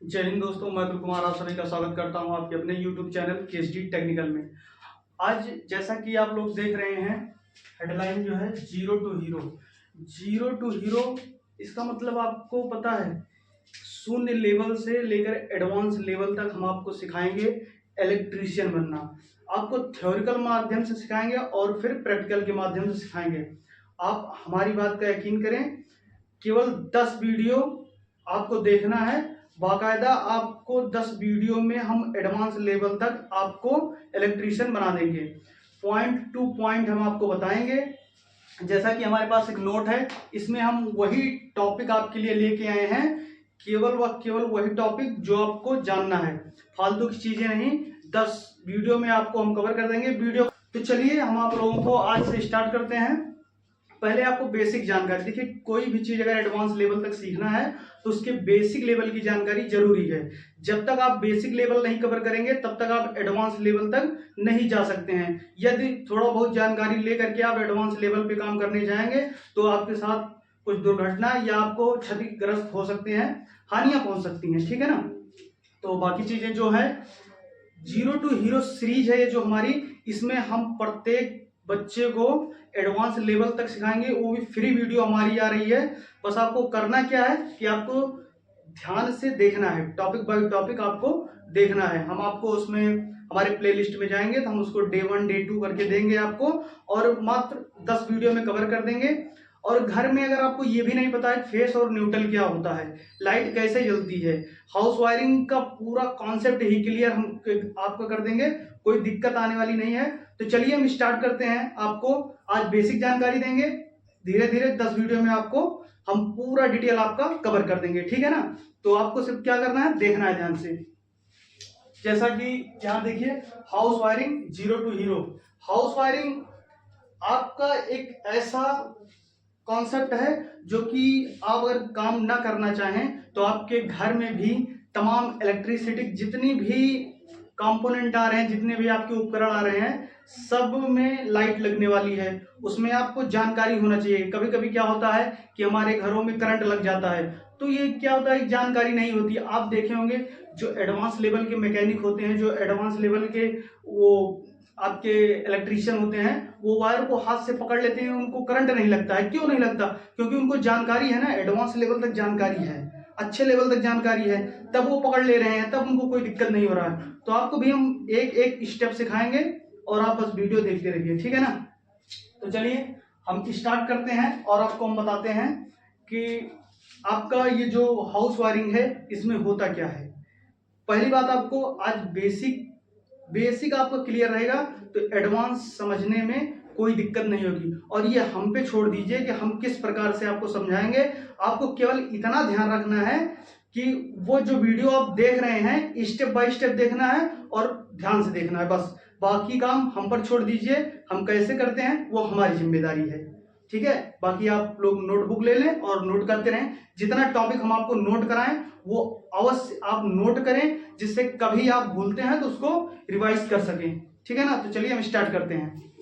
जय हिंद दोस्तों, मैं अतुल कुमार आप सभी का स्वागत करता हूं आपके अपने YouTube चैनल केएसडी टेक्निकल में। आज जैसा कि आप लोग देख रहे हैं, हेडलाइन जो है zero to hero. Zero to hero इसका मतलब आपको पता है, शून्य लेवल से लेकर एडवांस लेवल तक हम आपको सिखाएंगे इलेक्ट्रीशियन बनना। आपको थ्योरिकल माध्यम से सिखाएंगे और फिर प्रैक्टिकल के माध्यम से सिखाएंगे। आप हमारी बात का यकीन करें, केवल 10 वीडियो आपको देखना है। बाकायदा आपको 10 वीडियो में हम एडवांस लेवल तक आपको इलेक्ट्रीशियन बना देंगे। पॉइंट टू पॉइंट हम आपको बताएंगे। जैसा कि हमारे पास एक नोट है, इसमें हम वही टॉपिक आपके लिए लेके आए हैं, केवल वही टॉपिक जो आपको जानना है, फालतू की चीजें नहीं। 10 वीडियो में आपको हम कवर कर देंगे वीडियो। तो चलिए हम आप लोगों को आज से स्टार्ट करते हैं। पहले आपको बेसिक जानकारी, देखिए कोई भी चीज अगर एडवांस लेवल तक सीखना है तो उसके बेसिक लेवल की जानकारी जरूरी है। जब तक आप बेसिक लेवल नहीं कवर करेंगे तब तक आप एडवांस लेवल तक नहीं जा सकते हैं। यदि थोड़ा बहुत जानकारी लेकर के आप एडवांस लेवल पे काम करने जाएंगे तो आपके साथ कुछ दुर्घटना या आपको क्षतिग्रस्त हो सकते हैं, हानियां पहुंच सकती हैं, ठीक है ना। तो बाकी चीजें जो है, जीरो टू हीरो सीरीज है ये जो हमारी, इसमें हम प्रत्येक बच्चे को एडवांस लेवल तक सिखाएंगे, वो भी फ्री वीडियो हमारी आ रही है। बस आपको करना क्या है कि आपको ध्यान से देखना है, टॉपिक बाय टॉपिक आपको देखना है। हम आपको उसमें हमारे प्लेलिस्ट में जाएंगे तो हम उसको डे 1 डे 2 करके देंगे आपको, और मात्र 10 वीडियो में कवर कर देंगे। और घर में अगर आपको ये भी नहीं पता है फेस और न्यूट्रल क्या होता है, लाइट कैसे जलती है, हाउस वायरिंग का पूरा कॉन्सेप्ट ही क्लियर हम आपको कर देंगे, कोई दिक्कत आने वाली नहीं है। तो चलिए हम स्टार्ट करते हैं। आपको आज बेसिक जानकारी देंगे, धीरे धीरे 10 वीडियो में आपको हम पूरा डिटेल आपका कवर कर देंगे, ठीक है ना। तो आपको सिर्फ क्या करना है, देखना है ध्यान से। जैसा कि यहाँ देखिए, house wiring zero to hero. House wiring आपका एक ऐसा कॉन्सेप्ट है जो कि आप अगर काम ना करना चाहें तो आपके घर में भी तमाम इलेक्ट्रिसिटी जितनी भी कंपोनेंट आ रहे हैं, जितने भी आपके उपकरण आ रहे हैं, सब में लाइट लगने वाली है। उसमें आपको जानकारी होना चाहिए। कभी कभी क्या होता है कि हमारे घरों में करंट लग जाता है, तो ये क्या होता है, जानकारी नहीं होती। आप देखे होंगे जो एडवांस लेवल के मैकेनिक होते हैं, जो एडवांस लेवल के वो आपके इलेक्ट्रीशियन होते हैं, वो वायर को हाथ से पकड़ लेते हैं, उनको करंट नहीं लगता है। क्यों नहीं लगता? क्योंकि उनको जानकारी है ना, एडवांस लेवल तक जानकारी है, अच्छे लेवल तक जानकारी है, तब वो पकड़ ले रहे हैं, तब उनको कोई दिक्कत नहीं हो रहा है। तो आपको भी हम एक एक स्टेप सिखाएंगे और आप बस वीडियो देखते रहिए, ठीक है ना। तो चलिए हम स्टार्ट करते हैं और आपको हम बताते हैं कि आपका ये जो हाउस वायरिंग है इसमें होता क्या है। पहली बात, आपको आज बेसिक आपका क्लियर रहेगा तो एडवांस समझने में कोई दिक्कत नहीं होगी। और ये हम पे छोड़ दीजिए कि हम किस प्रकार से आपको समझाएंगे। आपको केवल इतना ध्यान रखना है कि वो जो वीडियो आप देख रहे हैं स्टेप बाय स्टेप देखना है और ध्यान से देखना है, बस। बाकी काम हम पर छोड़ दीजिए, हम कैसे करते हैं वो हमारी जिम्मेदारी है, ठीक है। बाकी आप लोग नोटबुक ले लें और नोट करते रहें। जितना टॉपिक हम आपको नोट कराएं वो अवश्य आप नोट करें, जिससे कभी आप भूलते हैं तो उसको रिवाइज कर सकें, ठीक है ना। तो चलिए हम स्टार्ट करते हैं।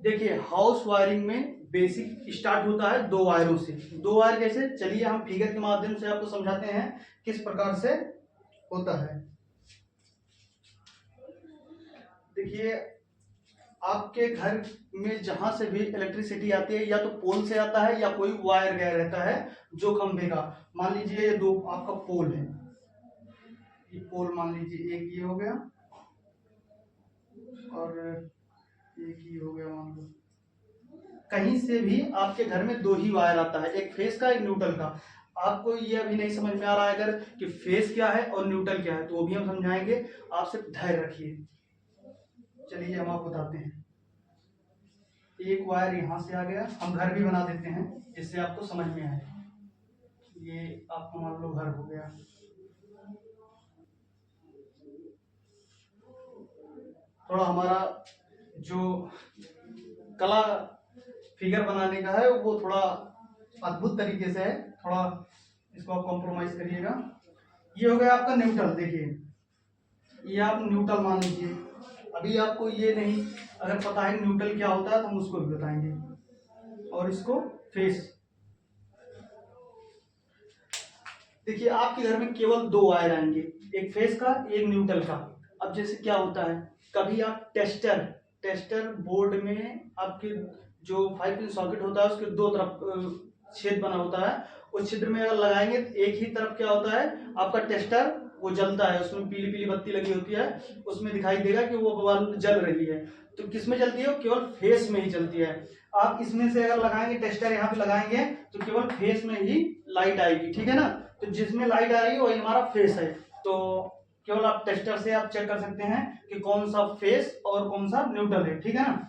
देखिए, हाउस वायरिंग में बेसिक स्टार्ट होता है 2 वायरों से। 2 वायर कैसे, चलिए हम फिगर के माध्यम से आपको समझाते हैं किस प्रकार से होता है। देखिए, आपके घर में जहां से भी इलेक्ट्रिसिटी आती है, या तो पोल से आता है या कोई वायर गया रहता है जो खंभे का। मान लीजिए ये 2 आपका पोल है, ये पोल मान लीजिए एक ये हो गया और एक ही हो गया, मान लो। कहीं से भी आपके घर में 2 ही वायर आता है, एक फेस का एक न्यूट्रल का। आपको ये अभी नहीं समझ में आ रहा है अगर कि फेस क्या है और न्यूट्रल क्या है, तो वो भी हम समझाएंगे। आप सिर्फ धैर्य रखिए। चलिए हम आपको बताते हैं। एक वायर यहां से आ गया, हम घर भी बना देते हैं जिससे आपको समझ में आए। ये आपका मान लो घर हो गया, थोड़ा हमारा जो कला फिगर बनाने का है वो थोड़ा अद्भुत तरीके से है, थोड़ा इसको आप कॉम्प्रोमाइज करिएगा। ये हो गया आपका न्यूट्रल। देखिए ये आप न्यूट्रल मान लीजिए। अभी आपको ये नहीं अगर पता है न्यूट्रल क्या होता है तो हम उसको भी बताएंगे। और इसको फेस, देखिए आपके घर में केवल दो वायर आएंगे, एक फेस का एक न्यूट्रल का। अब जैसे क्या होता है, कभी आप टेस्टर बोर्ड में आपके जो 5 पिन सॉकेट होता है उसके दो तरफ छेद बना होता है, उस छिद्र में अगर लगाएंगे तो एक ही तरफ क्या होता है, आपका टेस्टर वो जलता है, उसमें पीली पीली बत्ती लगी होती है, उसमें दिखाई देगा कि वो बल्ब जल रही है। तो किसमें जलती है, वो केवल फेस में ही जलती है। आप इसमें से अगर लगाएंगे, टेस्टर यहाँ पे लगाएंगे तो केवल फेस में ही लाइट आएगी, ठीक है ना। तो जिसमें लाइट आ रही है वही हमारा फेस है। तो केवल आप टेस्टर से आप चेक कर सकते हैं कि कौन सा फेस और कौन सा न्यूट्रल है, ठीक है ना।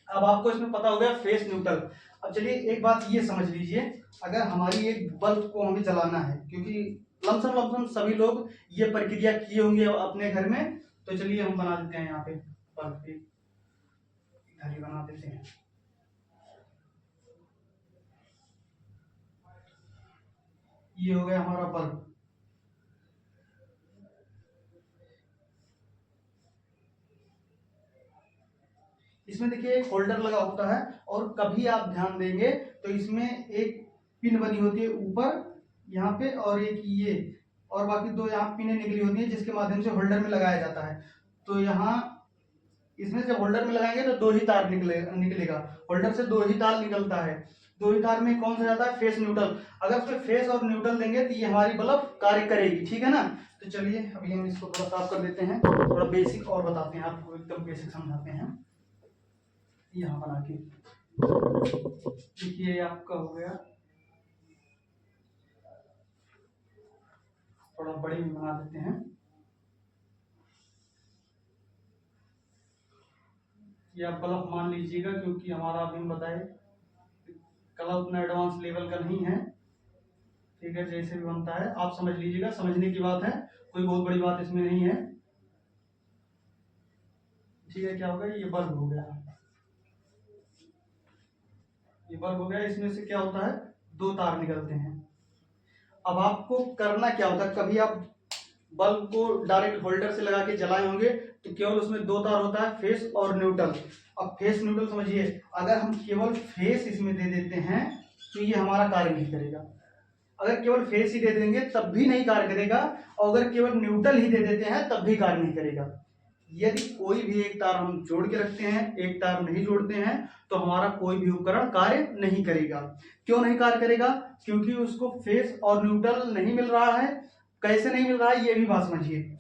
अब आपको इसमें पता हो गया फेस न्यूट्रल। अब चलिए एक बात ये समझ लीजिए, अगर हमारी एक बल्ब को हमें जलाना है, क्योंकि लमसम सभी लोग ये प्रक्रिया किए होंगे अपने घर में, तो चलिए हम बना देते हैं यहाँ पे बल्ब, इधर ही बना देते हैं। ये हो गया हमारा बल्ब। इसमें देखिए एक होल्डर लगा होता है, और कभी आप ध्यान देंगे तो इसमें एक पिन बनी होती है ऊपर यहाँ पे, और एक ये, और बाकी दो यहाँ पिनें निकली होती है जिसके माध्यम से होल्डर में लगाया जाता है। तो यहाँ इसमें जब होल्डर में लगाएंगे तो दो ही तार निकलेगा, होल्डर से दो ही तार निकलता है। दो ही तार में कौन सा जाता है, फेस न्यूट्रल। अगर उसमें फेस और न्यूट्रल देंगे तो ये हमारी बल्ब कार्य करेगी, ठीक है ना। तो चलिए अभी हम इसको थोड़ा साफ कर देते हैं, थोड़ा बेसिक और बताते हैं आपको, एकदम बेसिक समझाते हैं। यहाँ बना के देखिए आपका हो गया, थोड़ा बड़ी में बना देते हैं। ये आप बल्ब मान लीजिएगा, क्योंकि हमारा अभी हम बताए कलर उतना एडवांस लेवल का नहीं है, ठीक है। जैसे भी बनता है आप समझ लीजिएगा, समझने की बात है, कोई बहुत बड़ी बात इसमें नहीं है, ठीक है। क्या होगा, ये बल्ब हो गया, ये बल्ब हो गया। इसमें से क्या होता है, दो तार निकलते हैं। अब आपको करना क्या होता है, कभी आप बल्ब को डायरेक्ट होल्डर से लगा के जलाए होंगे तो केवल उसमें दो तार होता है, फेस और न्यूट्रल। अब फेस न्यूट्रल समझिए, अगर हम केवल फेस इसमें दे देते हैं तो ये हमारा कार्य नहीं करेगा। अगर केवल फेस ही दे देंगे तब भी नहीं कार्य करेगा, और अगर केवल न्यूट्रल ही दे देते हैं तब भी कार्य नहीं करेगा। यदि कोई भी एक तार हम जोड़ के रखते हैं, एक तार नहीं जोड़ते हैं, तो हमारा कोई भी उपकरण कार्य नहीं करेगा। क्यों नहीं कार्य करेगा, क्योंकि उसको फेस और न्यूट्रल नहीं मिल रहा है। कैसे नहीं मिल रहा है, ये भी बात समझिए।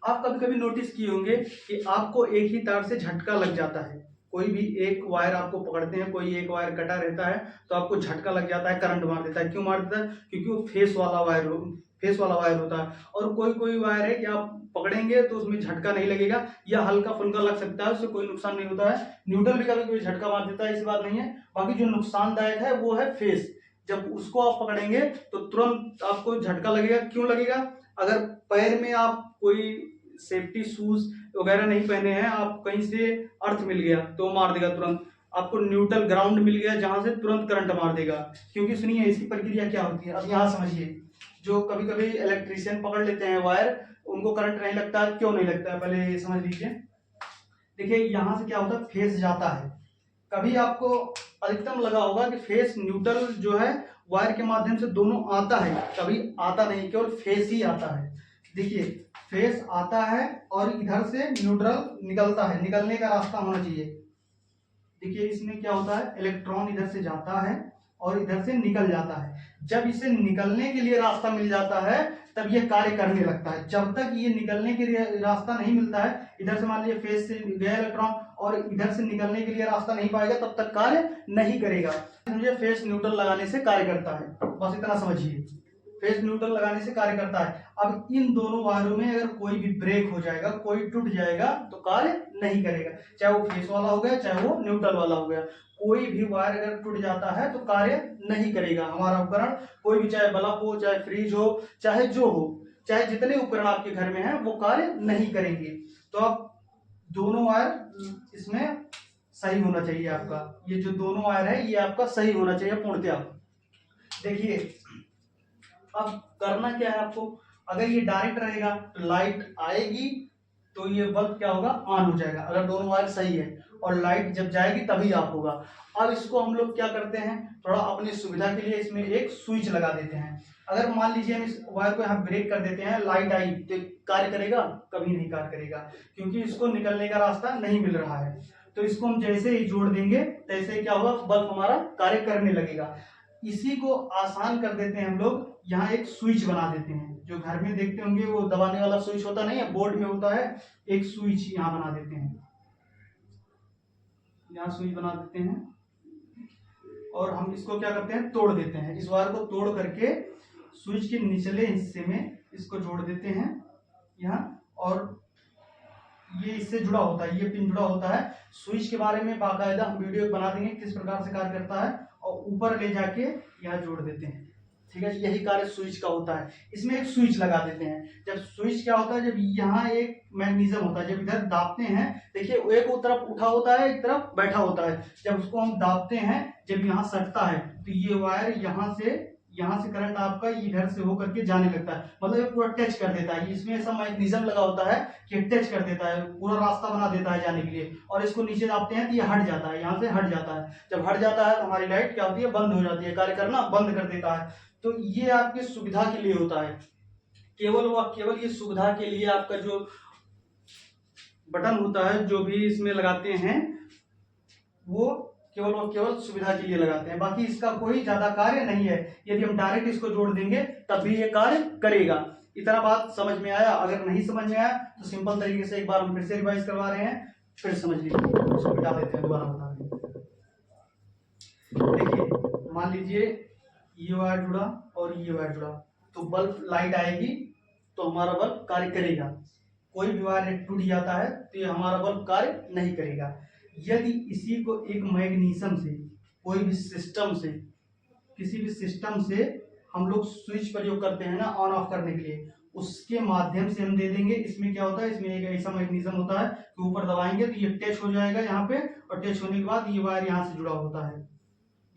आप कभी कभी नोटिस किए होंगे कि आपको एक ही तार से झटका लग जाता है। कोई भी एक वायर आपको पकड़ते हैं, कोई एक वायर कटा रहता है तो आपको झटका लग जाता है, करंट मार देता है। क्यों मार देता है, क्योंकि वो फेस वाला वायर होता है। और कोई कोई वायर है कि आप पकड़ेंगे तो उसमें झटका नहीं लगेगा, या हल्का फुल्का लग सकता है, उससे कोई नुकसान नहीं होता है। न्यूट्रल भी कभी कभी झटका मार देता है, ऐसी बात नहीं है। बाकी जो नुकसानदायक है वो है फेस। जब उसको आप पकड़ेंगे तो तुरंत आपको झटका लगेगा। क्यों लगेगा, अगर पैर में आप कोई सेफ्टी शूज वगैरह नहीं पहने हैं, आप कहीं से अर्थ मिल गया तो मार देगा तुरंत। आपको न्यूट्रल ग्राउंड मिल गया जहां से तुरंत करंट मार देगा। क्योंकि सुनिए इसकी प्रक्रिया क्या होती है, अब यहाँ समझिए। जो कभी कभी इलेक्ट्रीशियन पकड़ लेते हैं वायर, उनको करंट नहीं लगता है। क्यों नहीं लगता है, पहले ये समझ लीजिए। देखिए यहाँ से क्या होता है, फेस जाता है। कभी आपको अधिकतम लगा होगा कि फेस न्यूट्रल जो है वायर के माध्यम से दोनों आता है, कभी आता नहीं, केवल फेस ही आता है। देखिए फेस आता है और इधर से न्यूट्रल निकलता है, निकलने का रास्ता होना चाहिए। देखिए इसमें क्या होता है, इलेक्ट्रॉन इधर से जाता है और इधर से निकल जाता है। जब इसे निकलने के लिए रास्ता मिल जाता है तब ये कार्य करने लगता है। जब तक ये निकलने के लिए रास्ता नहीं मिलता है, इधर से मान लीजिए फेस से गया इलेक्ट्रॉन और इधर से निकलने के लिए रास्ता नहीं पाएगा, तब तक कार्य नहीं करेगा। समझिए फेस न्यूट्रल लगाने से कार्य करता है, बस इतना समझिए। फेस न्यूट्रल लगाने से कार्य करता है। अब इन दोनों वायरों में अगर कोई भी ब्रेक हो जाएगा, कोई टूट जाएगा तो कार्य नहीं करेगा, चाहे वो फेस वाला हो गया चाहे वो न्यूट्रल वाला हो गया। कोई भी वायर अगर टूट जाता है तो कार्य नहीं करेगा हमारा उपकरण, कोई भी, चाहे बल्ब हो, चाहे फ्रिज हो, चाहे जो हो, चाहे जितने उपकरण आपके घर में हैं वो कार्य नहीं करेंगे। तो आप दोनों वायर इसमें सही होना चाहिए आपका, ये जो दोनों वायर है ये आपका सही होना चाहिए पूर्णतया। देखिए अब करना क्या है आपको, अगर ये डायरेक्ट रहेगा तो लाइट आएगी तो ये बल्ब क्या होगा, ऑन हो जाएगा, अगर दोनों वायर सही है, और लाइट जब जाएगी तभी ऑफ होगा। अब इसको हम लोग क्या करते हैं, थोड़ा अपनी सुविधा के लिए इसमें एक स्विच लगा देते हैं। अगर मान लीजिए हम इस वायर को यहाँ ब्रेक कर देते हैं, लाइट आई तो कार्य करेगा? कभी नहीं कार्य करेगा, क्योंकि इसको निकलने का रास्ता नहीं मिल रहा है। तो इसको हम जैसे ही जोड़ देंगे तैसे क्या होगा, बल्ब हमारा कार्य करने लगेगा। इसी को आसान कर देते हैं हम लोग, यहाँ एक स्विच बना देते हैं। जो घर में देखते होंगे वो दबाने वाला स्विच होता नहीं है, बोर्ड में होता है, एक स्विच यहाँ बना देते हैं। यहाँ स्विच बना देते हैं और हम इसको क्या करते हैं, तोड़ देते हैं। इस वायर को तोड़ करके स्विच के निचले हिस्से में इसको जोड़ देते हैं यहाँ, और ये इससे जुड़ा होता है, ये पिन जुड़ा होता है। स्विच के बारे में बाकायदा हम वीडियो बना देंगे किस प्रकार से कार्य करता है, और ऊपर ले जाके यहाँ जोड़ देते हैं। ठीक है, यही कार्य स्विच का होता है। इसमें एक स्विच लगा देते हैं। जब स्विच क्या होता है, जब यहाँ एक मैग्नीज्म होता है, जब इधर दाबते हैं, देखिए एक तरफ उठा होता है, एक तरफ बैठा होता है। जब उसको हम दाबते हैं, जब यहाँ सटता है तो ये वायर यहाँ से करंट आपका इधर से होकर के जाने लगता है, मतलब ये पूरा टच कर देता है। इसमें ऐसा मैग्नीज्म लगा होता है कि टच कर देता है, पूरा रास्ता बना देता है जाने के लिए। और इसको नीचे दाबते हैं तो ये हट जाता है, यहाँ से हट जाता है। जब हट जाता है तो हमारी लाइट क्या होती है, बंद हो जाती है, कार्य करना बंद कर देता है। तो ये आपकी सुविधा के लिए होता है, केवल ये सुविधा के लिए आपका जो बटन होता है, जो भी इसमें लगाते हैं, वो केवल सुविधा के लिए लगाते हैं। बाकी इसका कोई ज्यादा कार्य नहीं है। यदि हम डायरेक्ट इसको जोड़ देंगे तब भी ये कार्य करेगा। इतना बात समझ में आया? अगर नहीं समझ में आया तो सिंपल तरीके से एक बार हम फिर से रिवाइज करवा रहे हैं, फिर समझ लीजिए। इसको मिटा देते हैं, दोबारा बता दें। देखिए, मान लीजिए ये वायर जुड़ा और ये वायर जुड़ा, तो बल्ब लाइट आएगी तो हमारा बल्ब कार्य करेगा। कोई भी वायर टूट जाता है तो ये हमारा बल्ब कार्य नहीं करेगा। यदि इसी को एक मैग्नीशियम से, कोई भी सिस्टम से, किसी भी सिस्टम से हम लोग स्विच प्रयोग करते हैं ना ऑन ऑफ करने के लिए, उसके माध्यम से हम दे देंगे। इसमें क्या होता है, इसमें एक ऐसा मैग्नीशियम होता है कि ऊपर दबाएंगे तो ये टच हो जाएगा यहाँ पे, और टच होने के बाद ये वायर यहाँ से जुड़ा होता है,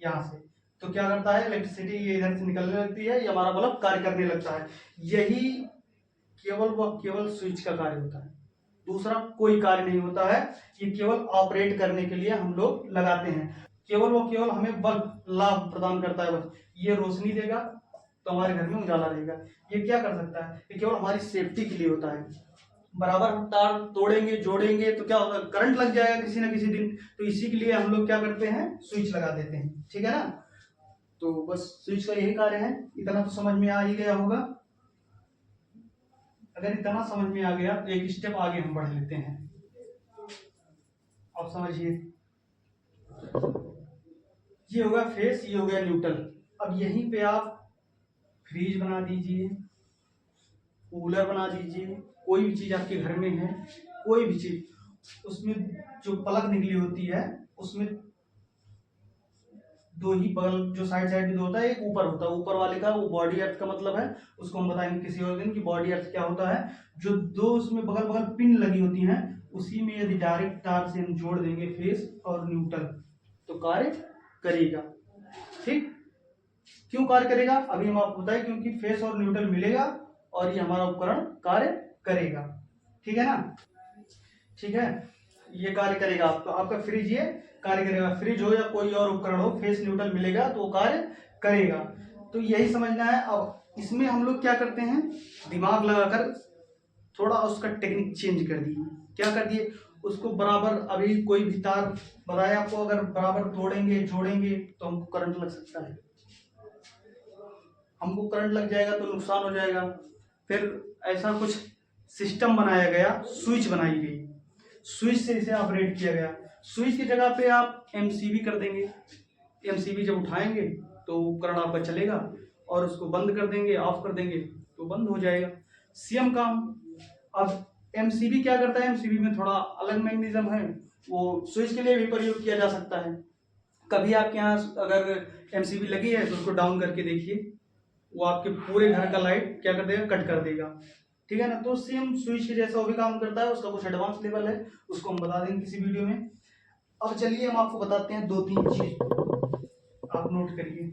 यहाँ से। तो क्या करता है, इलेक्ट्रिसिटी ये इधर से निकलने लगती है, ये हमारा बल्ब कार्य करने लगता है। यही केवल स्विच का कार्य होता है, दूसरा कोई कार्य नहीं होता है। ये केवल ऑपरेट करने के लिए हम लोग लगाते हैं। केवल हमें बल्ब लाभ प्रदान करता है। बस ये रोशनी देगा तो हमारे घर में उजाला रहेगा। ये क्या कर सकता है, ये केवल हमारी सेफ्टी के लिए होता है। बराबर हम तार तोड़ेंगे जोड़ेंगे तो क्या होगा, करंट लग जाएगा किसी ना किसी दिन। तो इसी के लिए हम लोग क्या करते हैं, स्विच लगा देते हैं। ठीक है ना? तो बस स्विच का यही कार्य है। इतना तो समझ में आ ही गया होगा। अगर इतना समझ में आ गया तो एक स्टेप आगे हम बढ़ लेते हैं। अब समझिए, ये होगा फेस, ये हो गया न्यूट्रल। अब यहीं पे आप फ्रीज बना दीजिए, कूलर बना दीजिए, कोई भी चीज आपके घर में है, कोई भी चीज, उसमें जो प्लग निकली होती है उसमें दो ही बगल, जो साइड साइड में दो होता है, एक ऊपर होता है। ऊपर वाले का वो बॉडी अर्थ का मतलब है, उसको हम बताएंगे किसी और दिन कि बॉडी अर्थ क्या होता है। जो दो उसमें बगल बगल पिन लगी होती हैं, उसी में यदि डायरेक्ट तार से हम जोड़ देंगे फेस और न्यूट्रल तो कार्य करेगा। ठीक, क्यों कार्य करेगा अभी हम आपको बताएं, क्योंकि फेस और न्यूट्रल मिलेगा और ये हमारा उपकरण कार्य करेगा। ठीक है ना? ठीक है, ये कार्य करेगा। आपका फ्रिज ये कार्य करेगा। फ्रिज हो या कोई और उपकरण हो, फेस न्यूट्रल मिलेगा तो वो कार्य करेगा। तो यही समझना है। अब इसमें हम लोग क्या करते हैं, दिमाग लगाकर थोड़ा उसका टेक्निक चेंज कर दिए। क्या कर दिए, उसको बराबर, अभी कोई भी तार बताया आपको, अगर बराबर तोड़ेंगे जोड़ेंगे तो हमको करंट लग सकता है। हमको करंट लग जाएगा तो नुकसान हो जाएगा। फिर ऐसा कुछ सिस्टम बनाया गया, स्विच बनाई गई, स्विच से इसे ऑपरेट किया गया। स्विच की जगह पे आप एमसीबी कर देंगे। एमसीबी जब उठाएंगे तो उपकरण आपका चलेगा, और उसको बंद कर देंगे, ऑफ कर देंगे तो बंद हो जाएगा। सेम काम। अब एमसीबी क्या करता है, एमसीबी में थोड़ा अलग मैग्नीज्म है, वो स्विच के लिए भी प्रयोग किया जा सकता है। कभी आपके यहाँ अगर एमसीबी लगी है तो उसको डाउन करके देखिए, वो आपके पूरे घर का लाइट क्या कर देगा, कट कर देगा। ठीक है ना? तो सेम स्विच के जैसा वो भी काम करता है। उसका कुछ एडवांस लेवल है, उसको हम बता देंगे किसी वीडियो में। अब चलिए हम आपको बताते हैं 2-3 चीज, आप नोट करिए।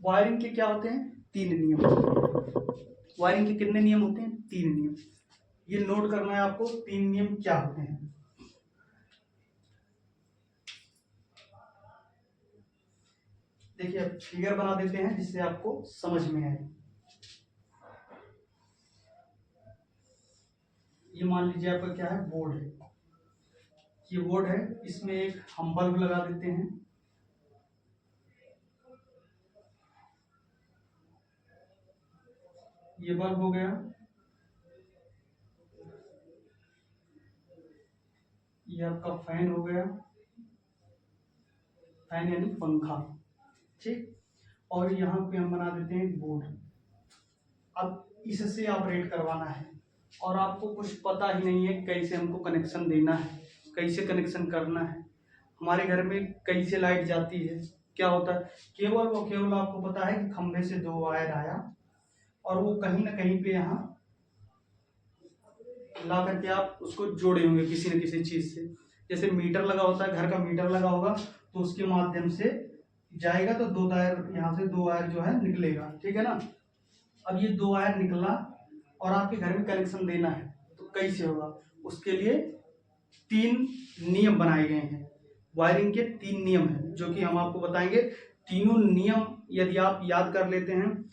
वायरिंग के क्या होते हैं, 3 नियम। वायरिंग के कितने नियम होते हैं, 3 नियम। ये नोट करना है आपको, 3 नियम क्या होते हैं। देखिए अब फिगर बना देते हैं जिससे आपको समझ में आए। ये मान लीजिए आपका क्या है, बोर्ड है, ये बोर्ड है, इसमें एक हम बल्ब लगा देते हैं। ये बल्ब हो गया, ये आपका फैन हो गया, फैन यानी पंखा, ठीक। और यहाँ पे हम बना देते हैं बोर्ड। अब इससे ऑपरेट करवाना है और आपको कुछ पता ही नहीं है कैसे हमको कनेक्शन देना है, कैसे कनेक्शन करना है। हमारे घर में कैसे लाइट जाती है, क्या होता है, केवल आपको पता है कि खंभे से 2 वायर आया और वो कहीं ना कहीं पे यहाँ ला करके आप उसको जोड़े होंगे किसी न किसी चीज से। जैसे मीटर लगा होता है, घर का मीटर लगा होगा तो उसके माध्यम से जाएगा तो 2 वायर, यहाँ से 2 वायर जो है निकलेगा, ठीक है ना। अब ये 2 वायर निकला और आपके घर में कनेक्शन देना है तो कैसे होगा, उसके लिए 3 नियम बनाए गए हैं। वायरिंग के 3 नियम हैं जो कि हम आपको बताएंगे। तीनों नियम यदि आप याद कर लेते हैं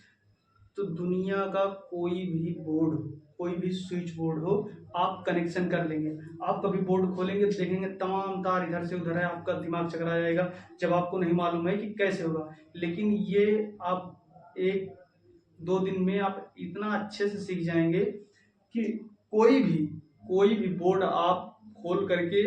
तो दुनिया का कोई भी बोर्ड हो, कोई भी स्विच बोर्ड हो, आप कनेक्शन कर लेंगे। आप कभी बोर्ड खोलेंगे तो देखेंगे तमाम तार इधर से उधर है, आपका दिमाग चकरा जाएगा जब आपको नहीं मालूम है कि कैसे होगा। लेकिन ये आप 1-2 दिन में आप इतना अच्छे से सीख जाएंगे कि कोई भी बोर्ड आप खोल करके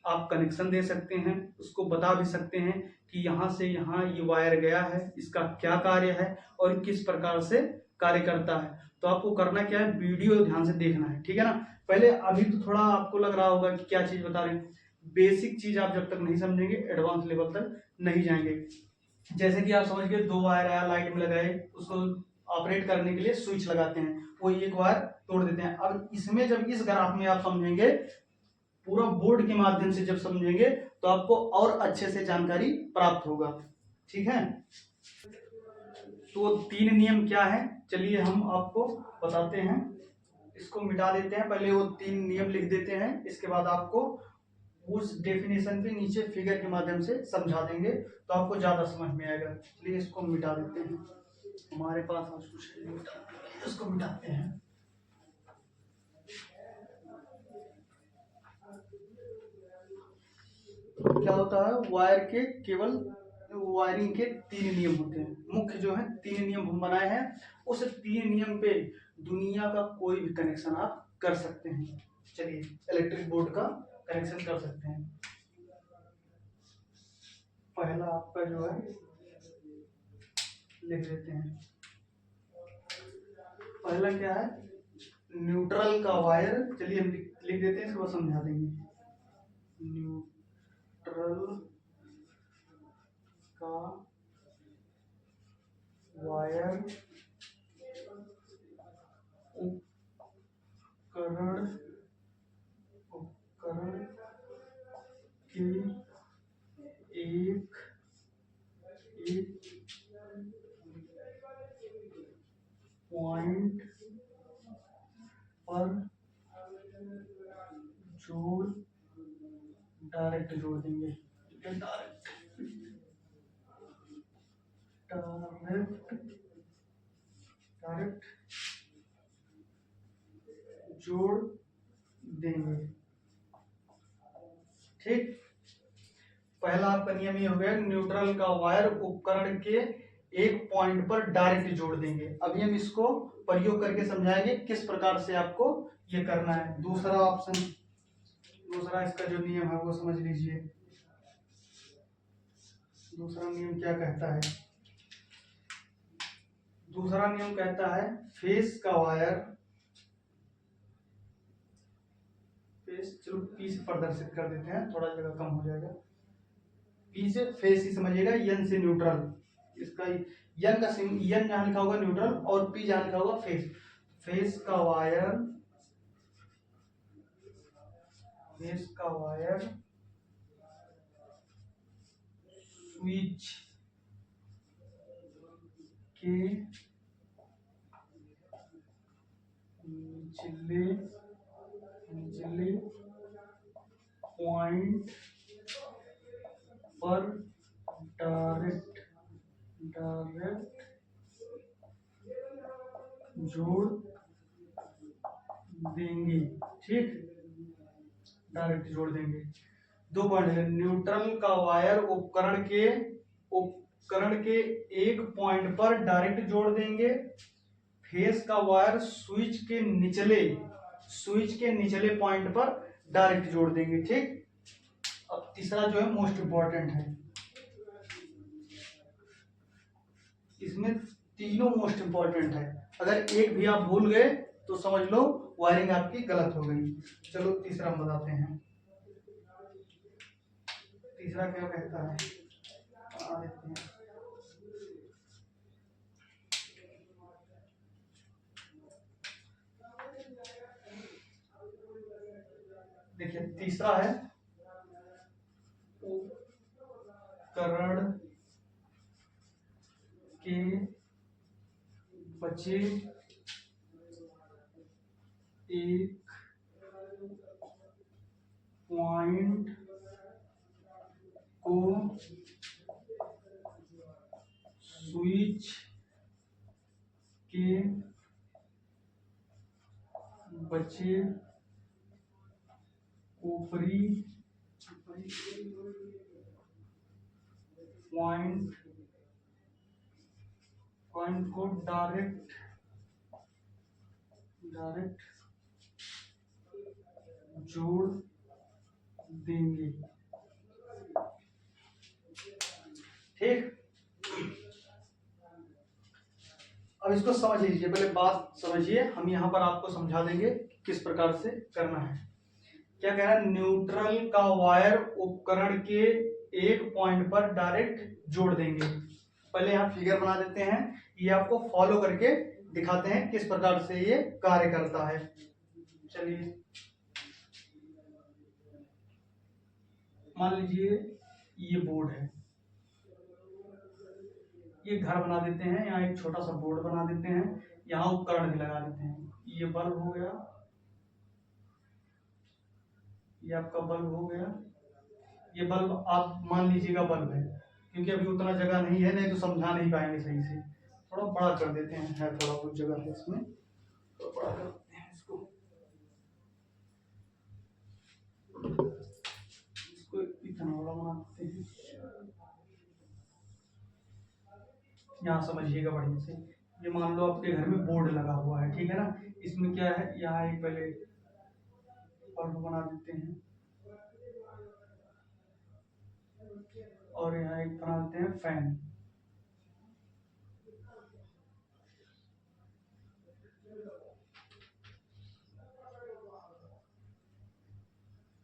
आप कनेक्शन दे सकते हैं, उसको बता भी सकते हैं कि यहाँ से यहाँ ये वायर गया है, इसका क्या कार्य है और किस प्रकार से कार्य करता है। तो आपको करना क्या है, वीडियो ध्यान से देखना है, ठीक है ना। पहले अभी तो थोड़ा आपको लग रहा होगा कि क्या चीज बता रहे हैं, बेसिक चीज आप जब तक नहीं समझेंगे एडवांस लेवल तक नहीं जाएंगे। जैसे कि आप समझ गए 2 वायर आया, लाइट में लगाए, उसको ऑपरेट करने के लिए स्विच लगाते हैं, वो एक वायर तोड़ देते हैं। अब इसमें जब इस ग्राफ में आप समझेंगे, पूरा बोर्ड के माध्यम से जब समझेंगे तो आपको और अच्छे से जानकारी प्राप्त होगा, ठीक है। तो 3 नियम क्या है, चलिए हम आपको बताते हैं। इसको मिटा देते हैं, पहले वो 3 नियम लिख देते हैं, इसके बाद आपको उस डेफिनेशन पे नीचे फिगर के माध्यम से समझा देंगे तो आपको ज्यादा समझ में आएगा। चलिए इसको मिटा देते हैं, हमारे पास आज कुछ नहीं, इसको मिटाते हैं। क्या होता है, वायरिंग के 3 नियम होते हैं, मुख्य जो है 3 नियम हम बनाए हैं। उस 3 नियम पे दुनिया का कोई भी कनेक्शन आप कर सकते हैं। चलिए इलेक्ट्रिक बोर्ड का कनेक्शन कर सकते हैं। पहला आपका जो है लिख देते हैं, पहला क्या है, न्यूट्रल का वायर। चलिए हम लिख देते हैं, इसको समझा देंगे। न्यूट्रल का वायर उपकरण उपकरण के एक पॉइंट पर जोड़ डायरेक्ट जोड़ देंगे, डायरेक्ट डायरेक्ट जोड़ देंगे, ठीक। पहला आपका नियम ये हो गया, न्यूट्रल का वायर उपकरण के एक पॉइंट पर डायरेक्ट जोड़ देंगे। अभी हम इसको प्रयोग करके समझाएंगे किस प्रकार से आपको ये करना है। दूसरा ऑप्शन, दूसरा इसका जो नियम है वो समझ लीजिए। दूसरा नियम क्या कहता है, दूसरा नियम कहता है फेस का वायर, फेस, चलो पी से प्रदर्शित कर देते हैं, थोड़ा जगह कम हो जाएगा। पी से फेस ही समझिएगा, एन से न्यूट्रल, इसका एन का एन जहां लिखा होगा न्यूट्रल और पी जहां लिखा होगा फेस। फेस का वायर, फेस का वायर स्विच के निचले निचले पॉइंट पर डायरेक्ट डायरेक्ट जोड़ देंगे। ठीक, डायरेक्ट जोड़ देंगे। 2 पॉइंट है। न्यूट्रल का वायर उपकरण के एक पॉइंट पर डायरेक्ट जोड़ देंगे। फेस का वायर स्विच के निचले पॉइंट पर डायरेक्ट जोड़ देंगे। ठीक, अब तीसरा जो है मोस्ट इंपॉर्टेंट है। इसमें तीनों मोस्ट इंपॉर्टेंट है। अगर एक भी आप भूल गए तो समझ लो वायरिंग आपकी गलत हो गई। चलो तीसरा हम बताते हैं। तीसरा क्या कहता है, बता देते हैं। देखिए तीसरा है उपकरण के बचे एक पॉइंट को स्विच के बचे ऊपरी पॉइंट को डायरेक्ट जोड़ देंगे। ठीक, अब इसको समझ लीजिए, पहले बात समझिए, हम यहाँ पर आपको समझा देंगे किस प्रकार से करना है। क्या कह रहा है, न्यूट्रल का वायर उपकरण के एक पॉइंट पर डायरेक्ट जोड़ देंगे। पहले यहाँ फिगर बना देते हैं, ये आपको फॉलो करके दिखाते हैं किस प्रकार से ये कार्य करता है। चलिए मान लीजिए ये बोर्ड है, ये घर बना देते हैं, यहाँ एक छोटा सा बोर्ड बना देते हैं, यहाँ उपकरण भी लगा देते हैं। ये बल्ब हो गया, ये आपका बल्ब हो गया। ये बल्ब आप मान लीजिएगा बल्ब है, क्योंकि अभी उतना जगह नहीं है, नहीं तो समझा नहीं पाएंगे सही से। थोड़ा बड़ा कर देते हैं, है थोड़ा कुछ जगह है इसमें, तो बड़ा कर देते हैं इसको इतना बड़ा बना देते हैं। यहाँ समझिएगा बढ़िया से। ये मान लो आपके घर में बोर्ड लगा हुआ है, ठीक है ना। इसमें क्या है, यहाँ एक पहले बल्ब बना देते हैं और यहाँ एक बना देते हैं फैन।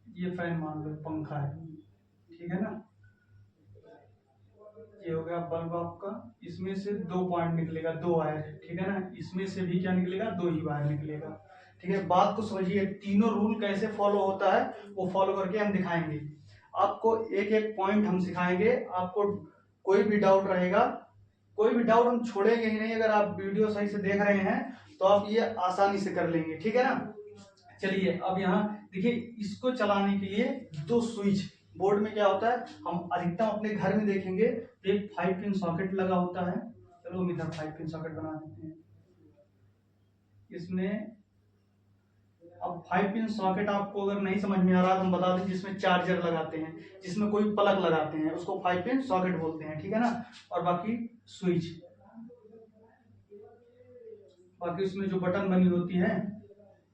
ये फैन मान लो पंखा है, ठीक है ना। ये हो गया बल्ब आपका, इसमें से 2 पॉइंट निकलेगा, 2 वायर, ठीक है ना। इसमें से भी क्या निकलेगा, 2 ही वायर निकलेगा। ठीक है, बात को समझिए, तीनों रूल कैसे फॉलो होता है वो फॉलो करके हम दिखाएंगे आपको। एक एक पॉइंट हम सिखाएंगे आपको। कोई भी डाउट रहेगा, कोई भी डाउट हम छोड़ेंगे ही नहीं। अगर आप वीडियो सही से देख रहे हैं तो आप ये आसानी से कर लेंगे, ठीक है ना। चलिए अब यहाँ देखिए, इसको चलाने के लिए 2 स्विच बोर्ड में क्या होता है, हम अधिकतम अपने घर में देखेंगे तो एक 5 पिन सॉकेट लगा होता है। चलो हम इधर 5 पिन सॉकेट बना देते हैं। इसमें अब 5 पिन सॉकेट आपको अगर नहीं समझ में आ रहा तो हम बता दें, जिसमें चार्जर लगाते हैं, जिसमें कोई प्लग लगाते हैं, उसको 5 पिन सॉकेट बोलते हैं, ठीक है ना। और बाकी स्विच, बाकी उसमें जो बटन बनी होती है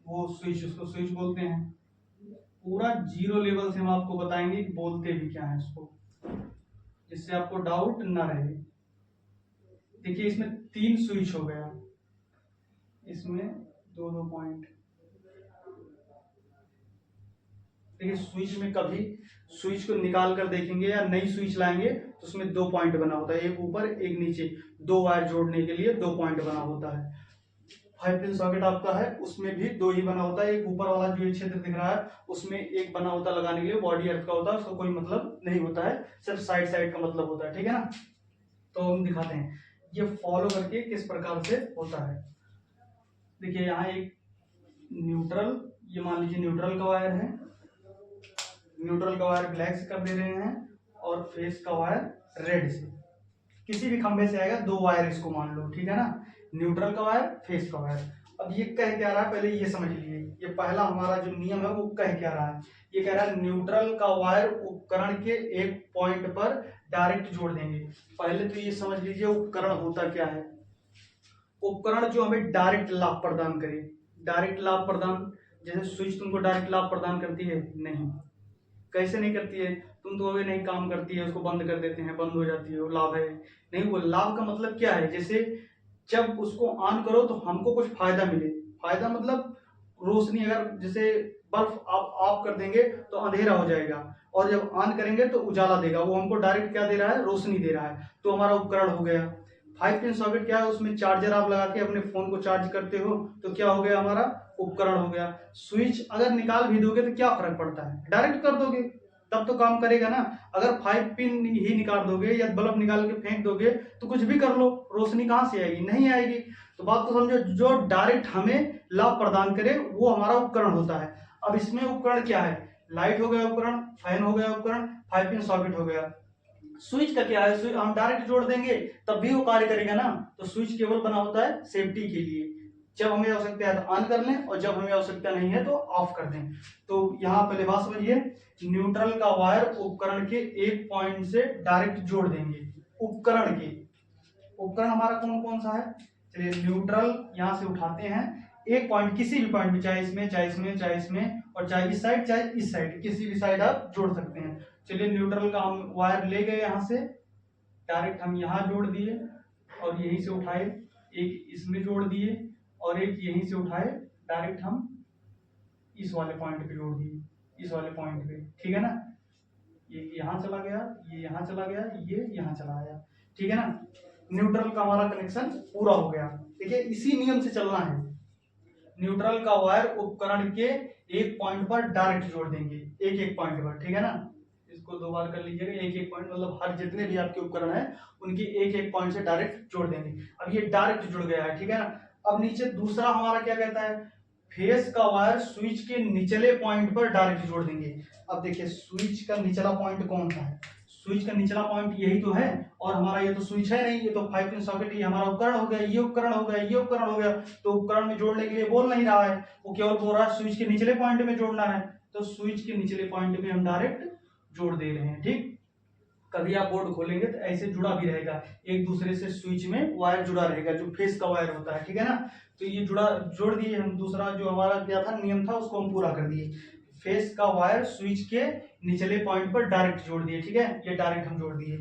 वो स्विच, उसको स्विच बोलते हैं। पूरा 0 लेवल से हम आपको बताएंगे कि बोलते भी क्या है इसको, जिससे आपको डाउट ना रहे। देखिए इसमें 3 स्विच हो गया, इसमें 2-2 पॉइंट। देखिए स्विच में कभी स्विच को निकाल कर देखेंगे या नई स्विच लाएंगे तो उसमें 2 पॉइंट बना होता है, एक ऊपर एक नीचे, 2 वायर जोड़ने के लिए 2 पॉइंट बना होता है। 5 पिन सॉकेट आपका है, उसमें भी 2 ही बना होता है। एक ऊपर वाला जो क्षेत्र दिख रहा है उसमें एक बना होता है लगाने के लिए, बॉडी अर्थ का होता है, उसका कोई मतलब नहीं होता है, सिर्फ साइड साइड का मतलब होता है, ठीक है ना। तो हम दिखाते हैं ये फॉलो करके किस प्रकार से होता है। देखिए यहाँ एक न्यूट्रल, ये मान लीजिए न्यूट्रल का वायर है, न्यूट्रल का वायर ब्लैक से कर दे रहे हैं और फेस का वायर रेड से। किसी भी खंभे से आएगा, 2 वायर इसको मान लो, ठीक है ना, न्यूट्रल का वायर, फेस का वायर। अब ये कह क्या रहा है, पहले ये समझ लीजिए, ये पहला हमारा जो नियम है वो कह क्या रहा है, ये कह रहा है न्यूट्रल का वायर उपकरण के एक पॉइंट पर डायरेक्ट जोड़ देंगे। पहले तो ये समझ लीजिए उपकरण होता क्या है। उपकरण जो हमें डायरेक्ट लाभ प्रदान करे। डायरेक्ट लाभ प्रदान, जैसे स्विच तुमको डायरेक्ट लाभ प्रदान करती है? नहीं। कैसे नहीं करती है? तुम तो अभी नहीं काम करती है, उसको बंद कर देते हैं, बंद हो जाती है, वो लाभ है? नहीं, वो लाभ का मतलब क्या है, जैसे जब उसको ऑन करो तो हमको कुछ फायदा मिले। फायदा मतलब रोशनी, अगर जैसे बल्ब आप ऑफ कर देंगे तो अंधेरा हो जाएगा, और जब ऑन करेंगे तो उजाला देगा, वो हमको डायरेक्ट क्या दे रहा है, रोशनी दे रहा है, तो हमारा उपकरण हो गया। 5 पिन सॉकेट क्या है, उसमें चार्जर आप लगा के अपने फोन को चार्ज करते हो, तो क्या हो गया, हमारा उपकरण हो गया। स्विच अगर निकाल भी दोगे तो क्या फर्क पड़ता है, डायरेक्ट कर दोगे तब तो काम करेगा ना। अगर 5 पिन ही निकाल दोगे या बल्ब निकाल के फेंक दोगे तो कुछ भी कर लो, रोशनी कहां से आएगी, नहीं आएगी। तो बात को समझो, जो डायरेक्ट हमें लाभ प्रदान करे वो हमारा उपकरण होता है। अब इसमें उपकरण क्या है, लाइट हो गया उपकरण, फैन हो गया उपकरण, 5 पिन सॉकेट हो गया। स्विच का क्या है, स्विच हम डायरेक्ट जोड़ देंगे तब भी वो कार्य करेगा ना। तो स्विच केवल बना होता है सेफ्टी के लिए, जब हमें आवश्यकता है तो ऑन कर लें और जब हमें आवश्यकता नहीं है तो ऑफ कर दें। तो यहाँ पहले बात समझिए, न्यूट्रल का वायर उपकरण के एक पॉइंट से डायरेक्ट जोड़ देंगे। उपकरण के, उपकरण हमारा कौन कौन सा है, चलिए न्यूट्रल यहाँ से उठाते हैं, एक पॉइंट किसी भी पॉइंट में, चाहे इसमें चाहे इसमें चाहे इसमें, और चाहे इस साइड चाहे इस साइड, किसी भी साइड आप जोड़ सकते हैं। चलिए न्यूट्रल का हम वायर ले गए यहाँ से, डायरेक्ट हम यहाँ जोड़ दिए और यहीं से उठाए, एक इसमें जोड़ दिए और एक यहीं से उठाए, डायरेक्ट हम इस वाले पॉइंट पे जोड़ दिए, इस वाले पॉइंट पे, ठीक है ना। ये यहाँ चला गया, ये यहाँ चला गया, ये यहाँ चला आया, ठीक है ना। न्यूट्रल का हमारा कनेक्शन पूरा हो गया। ठीक है, इसी नियम से चलना है। न्यूट्रल का वायर उपकरण के एक पॉइंट पर डायरेक्ट जोड़ देंगे, एक एक पॉइंट पर, ठीक है ना। इसको 2 बार कर लीजिएगा, एक एक पॉइंट मतलब हर जितने भी आपके उपकरण है उनके एक एक पॉइंट से डायरेक्ट जोड़ देंगे। अब ये डायरेक्ट जुड़ गया है, ठीक है ना। अब नीचे दूसरा हमारा क्या कहता है, फेस का वायर स्विच के निचले पॉइंट पर डायरेक्ट जोड़ देंगे। अब देखिए स्विच का निचला पॉइंट कौन सा है, स्विच का निचला पॉइंट यही तो है, और हमारा ये तो स्विच है नहीं, ये तो 5 पिन सॉकेट, ये हमारा उपकरण हो गया, ये उपकरण हो गया, ये उपकरण हो गया। तो उपकरण में जोड़ने के लिए बोल नहीं रहा है, वो केवल बोल रहा है स्विच के निचले पॉइंट में जोड़ना है, तो स्विच के निचले पॉइंट में हम डायरेक्ट जोड़ दे रहे हैं। ठीक, कभी आप बोर्ड खोलेंगे तो ऐसे जुड़ा भी रहेगा, एक दूसरे से स्विच में वायर जुड़ा रहेगा, जो फेस का वायर होता है, ठीक है ना। तो ये जुड़ा जोड़ दिए हम, दूसरा जो हमारा क्या था नियम था उसको हम पूरा कर दिए। फेस का वायर स्विच के निचले पॉइंट पर डायरेक्ट जोड़ दिए, ठीक है, ये डायरेक्ट हम जोड़ दिए।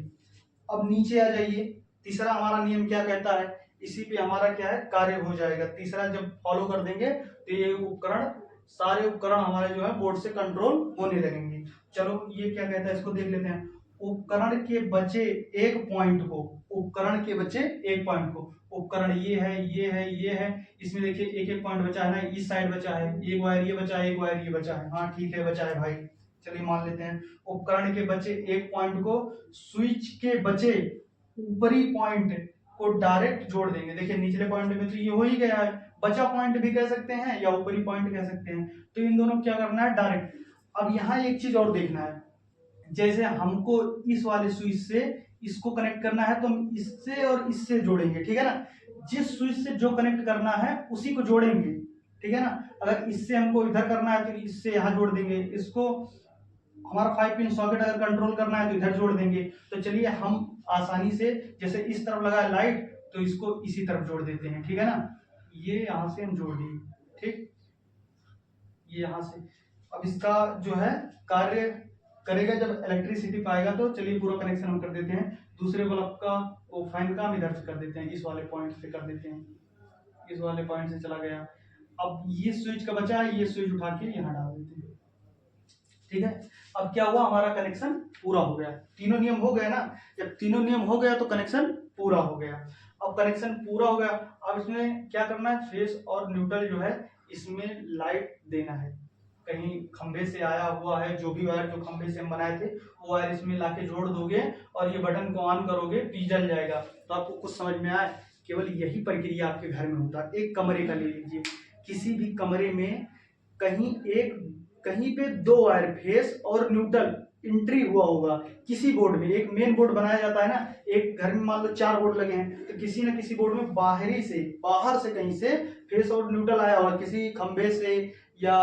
अब नीचे आ जाइए, तीसरा हमारा नियम क्या कहता है, इसी पे हमारा क्या है कार्य हो जाएगा। तीसरा जब फॉलो कर देंगे तो ये उपकरण, सारे उपकरण हमारे जो है बोर्ड से कंट्रोल होने लगेंगे। चलो ये क्या कहता है इसको देख लेते हैं। उपकरण के बचे एक पॉइंट को, उपकरण के बचे एक पॉइंट को, उपकरण ये है, ये है, ये है, इसमें देखिए एक एक पॉइंट बचा है ना, इस साइड बचा है, एक वायर ये बचा है, एक वायर ये बचा है, हाँ ठीक है बचा है भाई, चलिए मान लेते हैं। उपकरण के बचे एक पॉइंट को स्विच के बचे ऊपरी पॉइंट को डायरेक्ट जोड़ देंगे। देखिए निचले पॉइंट में तो ये हो ही गया है, बचा पॉइंट भी कह सकते हैं या ऊपरी पॉइंट कह सकते हैं, तो इन दोनों को क्या करना है डायरेक्ट। अब यहाँ एक चीज और देखना है, जैसे हमको इस वाले स्विच से इसको कनेक्ट करना है तो हम इससे और इससे जोड़ेंगे, ठीक है ना। जिस स्विच से जो कनेक्ट करना है उसी को जोड़ेंगे, ठीक है ना। अगर इससे हमको इधर करना है तो इससे यहाँ जोड़ देंगे, इसको हमारा 5 पिन सॉकेट अगर कंट्रोल करना है तो इधर जोड़ देंगे। तो चलिए हम आसानी से, जैसे इस तरफ लगा है लाइट तो इसको इसी तरफ जोड़ देते हैं, ठीक है ना। ये यहाँ से हम जोड़ दिए, ठीक, ये यहाँ से। अब इसका जो है कार्य करेगा जब इलेक्ट्रिसिटी पाएगा, तो चलिए पूरा कनेक्शन हम कर देते हैं। दूसरे बल्ब का, वो फैन का हम इधर से कर देते हैं, इस वाले पॉइंट से कर देते हैं, इस वाले पॉइंट से चला गया। अब ये स्विच का बचा है, ये स्विच उठा के यहाँ डाल देते हैं, ठीक है। अब क्या हुआ, हमारा कनेक्शन पूरा हो गया। तीनों नियम हो गए ना, जब तीनों नियम हो गया तो कनेक्शन पूरा हो गया। अब कनेक्शन पूरा हो गया, अब इसमें क्या करना है, फेस और न्यूट्रल जो है इसमें लाइट देना है। कहीं खंभे से आया हुआ है, जो भी वायर जो खंभे से हम बनाए थे वो वायर इसमें लाके जोड़ दोगे और ये बटन को ऑन करोगे तो ये जल जाएगा। तो आपको कुछ समझ में आए, केवल यही प्रक्रिया आपके घर में होता है। एक कमरे का ले लीजिए, किसी भी कमरे में कहीं पे 2 वायर फेस और न्यूट्रल एंट्री हुआ होगा किसी बोर्ड में। एक मेन बोर्ड बनाया जाता है ना, एक घर में मान लो 4 बोर्ड लगे हैं, तो किसी न किसी बोर्ड में बाहर से कहीं से फेस और न्यूट्रल आया होगा, किसी खंबे से या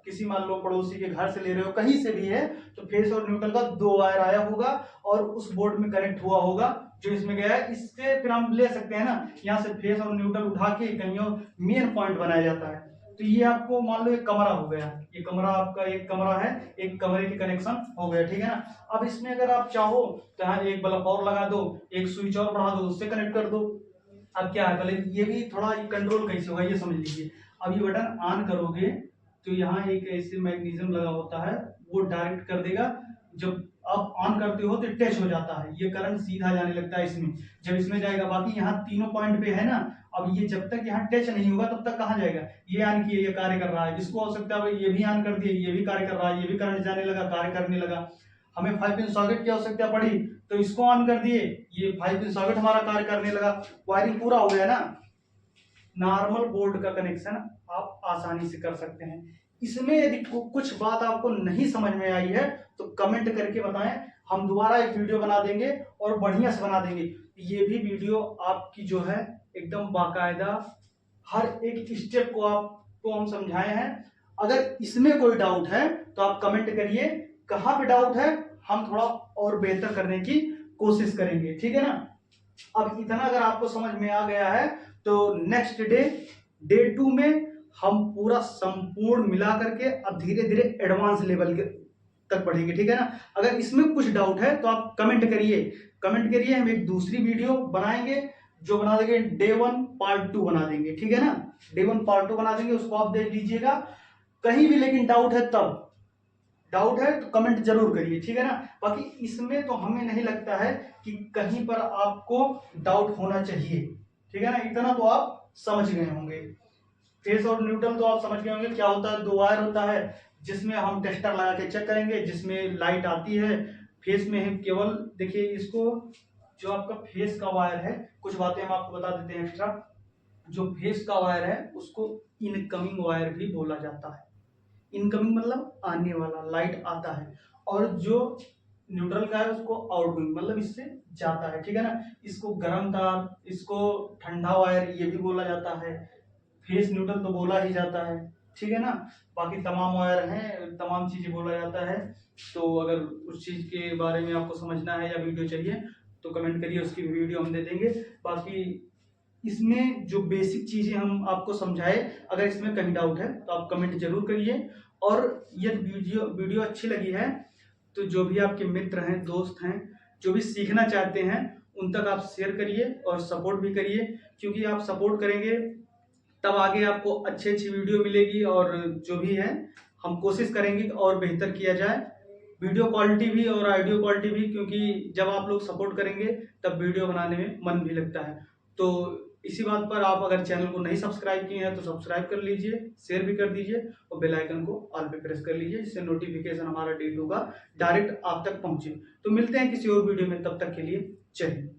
किसी मान लो पड़ोसी के घर से ले रहे हो, कहीं से भी है, तो फेस और न्यूट्रल का 2 वायर आया होगा और उस बोर्ड में कनेक्ट हुआ होगा जो इसमें गया है। इससे फिर हम ले सकते हैं ना, यहाँ से फेस और न्यूट्रल उठा के कहीं और मेन पॉइंट बनाया जाता है। तो ये आपको मान लो एक कमरा हो गया, ये कमरा आपका एक कमरा है, एक कमरे के कनेक्शन हो गया, ठीक है ना। अब इसमें अगर आप चाहो तो यहाँ एक बल्ब और लगा दो, एक स्विच और बढ़ा दो, उससे कनेक्ट कर दो। अब क्या है, पहले ये भी थोड़ा कंट्रोल कैसे होगा ये समझ लीजिए। अब ये बटन ऑन करोगे तो यहाँ एक ऐसे मैग्नीशियम लगा होता है, वो डायरेक्ट कर देगा। जब आप ऑन करते हो तो टच हो जाता है, ये करंट सीधा जाने लगता है इसमें, जब इसमें जाएगा। बाकी यहाँ तीनों पॉइंट पे है ना, अब ये जब तक यहाँ टच नहीं होगा तब तक कहाँ जाएगा, ये ऑन किया, ये कार्य कर रहा है। इसको हो सकता है ये भी ऑन कर दिए, ये भी कार्य कर रहा है, ये भी करंट जाने लगा, कार्य करने लगा। हमें 5 पिन सॉकेट की आवश्यकता पड़ी तो इसको ऑन कर दिए, ये 5 पिन सॉकेट हमारा कार्य करने लगा, वायरिंग पूरा हो गया ना। नॉर्मल बोर्ड का कनेक्शन आप आसानी से कर सकते हैं। इसमें यदि कुछ बात आपको नहीं समझ में आई है तो कमेंट करके बताएं, हम दोबारा एक वीडियो बना देंगे और बढ़िया से बना देंगे। ये भी वीडियो आपकी जो है एकदम बाकायदा हर एक स्टेप को आपको हम समझाए हैं। अगर इसमें कोई डाउट है तो आप कमेंट करिए, कहाँ पे डाउट है, हम थोड़ा और बेहतर करने की कोशिश करेंगे, ठीक है ना। अब इतना अगर आपको समझ में आ गया है तो नेक्स्ट डे 2 में हम पूरा संपूर्ण मिला करके अब धीरे धीरे एडवांस लेवल के तक बढ़ेंगे, ठीक है ना। अगर इसमें कुछ डाउट है तो आप कमेंट करिए, हम एक दूसरी वीडियो बनाएंगे जो बना देंगे डे 1 पार्ट 2 बना देंगे, ठीक है ना। डे 1 पार्ट 2 बना देंगे, उसको आप देख लीजिएगा। कहीं भी लेकिन डाउट है तो कमेंट जरूर करिए, ठीक है ना। बाकी इसमें तो हमें नहीं लगता है कि कहीं पर आपको डाउट होना चाहिए, ठीक है ना। इतना तो आप समझ गए होंगे। फेस और न्यूट्रल तो आप समझ गए होंगे क्या होता है। 2 वायर होता है जिसमें हम टेस्टर लगा के चेक करेंगे, जिसमें लाइट आती है। फेस में है केवल, देखिए इसको जो आपका फेस का वायर है, कुछ बातें हम आपको बता देते हैं एक्स्ट्रा। जो फेस का वायर है उसको इनकमिंग वायर भी बोला जाता है। इनकमिंग मतलब आने वाला, लाइट आता है। और जो न्यूट्रल का है उसको आउटगोइंग मतलब इससे जाता है, ठीक है ना। इसको गर्म तार, इसको ठंडा वायर ये भी बोला जाता है। फेस न्यूट्रल तो बोला ही जाता है, ठीक है ना। बाकी तमाम वायर हैं, तमाम चीजें बोला जाता है। तो अगर उस चीज के बारे में आपको समझना है या वीडियो चाहिए तो कमेंट करिए, उसकी वीडियो हम दे देंगे। बाकी इसमें जो बेसिक चीजें हम आपको समझाए, अगर इसमें कहीं डाउट है तो आप कमेंट जरूर करिए। और यदि वीडियो अच्छी लगी है तो जो भी आपके मित्र हैं, दोस्त हैं, जो भी सीखना चाहते हैं उन तक आप शेयर करिए और सपोर्ट भी करिए, क्योंकि आप सपोर्ट करेंगे तब आगे आपको अच्छी वीडियो मिलेगी। और जो भी है हम कोशिश करेंगे और बेहतर किया जाए, वीडियो क्वालिटी भी और ऑडियो क्वालिटी भी, क्योंकि जब आप लोग सपोर्ट करेंगे तब वीडियो बनाने में मन भी लगता है। तो इसी बात पर आप अगर चैनल को नहीं सब्सक्राइब किए हैं तो सब्सक्राइब कर लीजिए, शेयर भी कर दीजिए और बेल आइकन को ऑल पे प्रेस कर लीजिए, जिससे नोटिफिकेशन हमारा डे 2 का डायरेक्ट आप तक पहुंचे। तो मिलते हैं किसी और वीडियो में, तब तक के लिए जय हिंद।